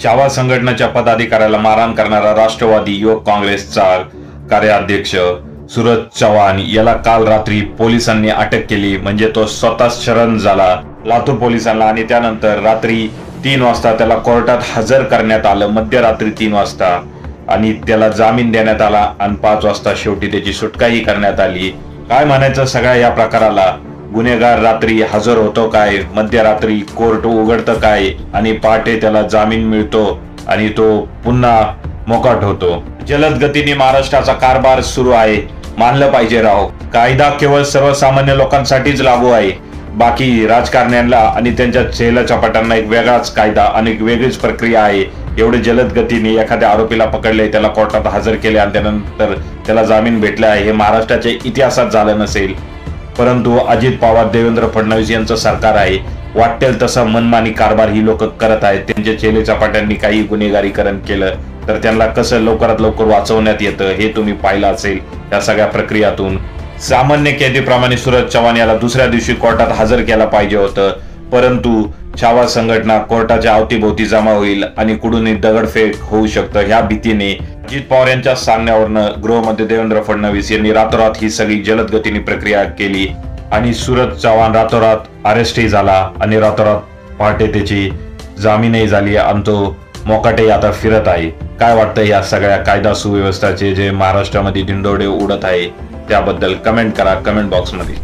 छावा संघटनेच्या पदाधिकाऱ्याला मारहाण करणारा राष्ट्रवादी युवक काँग्रेसचा कार्याध्यक्ष सूरज चव्हाण याला काल रात्री पोलिसांनी अटक केली। म्हणजे तो स्वतः शरण झाला लातूर पोलिसांना आणि त्यानंतर रात्री 3 वाजता त्याला कोर्टात हजर करण्यात आलं, मध्यरात्री 3 वाजता, आणि त्याला जामीन देण्यात आला आणि 5 वाजता शेवटी त्याची सुटकाही करण्यात आली। काय म्हणायचं सगळ्या या प्रकाराला? गुन्हेगार रात्री हजर होतो काय, मध्यरात्री कोर्ट उघडतं काय आणि पहाटे त्याला जामीन मिळतो आणि तो पुन्हा मोकाट होतो। जलद गतीने महाराष्ट्राचा कारभार सुरू आहे, मानलं पाहिजे राव। कायदा केवळ सर्वसामान्य लोकांसाठीच लागू आहे, बाकी राजकारण्यांना आणि त्यांच्या चेलाचपाटांना एक वेगळाच कायदा आणि एक वेगळीच प्रक्रिया आहे। एवढे जलद गतीने एखाद्या आरोपीला पकडले, त्याला कोर्टात हजर केले आणि त्यानंतर त्याला जामीन भेटला आहे, हे महाराष्ट्राच्या इतिहासात झालं नसेल। परंतु अजित पवार, देवेंद्र फडणवीस यांचं सरकार आहे, वाटेल तसा मनमानी कारभार ही लोक करत आहेत। त्यांच्या चेलेचापाट्यांनी काही गुन्हेगारीकरण केलं तर त्यांना कसं लवकरात लवकर वाचवण्यात येतं हे तुम्ही पाहिलं असेल या सगळ्या प्रक्रियातून। सामान्य कैदीप्रमाणे सूरज चव्हाण याला दुसऱ्या दिवशी कोर्टात हजर केला पाहिजे होतं, परंतु छावा संघटना कोर्टाच्या अवतीभोवती जमा होईल आणि कुठूनही दगडफेक होऊ शकतं ह्या भीतीने अजित पवार यांच्या सांगण्यावरनं गृहमंत्री देवेंद्र फडणवीस यांनी रातोरात ही सगळी जलद गतीने प्रक्रिया केली आणि सूरज चव्हाण रातोरात अरेस्टही झाला आणि रातोरात पहाटे त्याची जामीनही झाली आणि तो मोकाटे आता फिरत आहे। काय वाटतं या सगळ्या कायदा सुव्यवस्थेचे जे महाराष्ट्रामध्ये दिंडोडे उडत आहे त्याबद्दल कमेंट करा कमेंट बॉक्स मध्ये।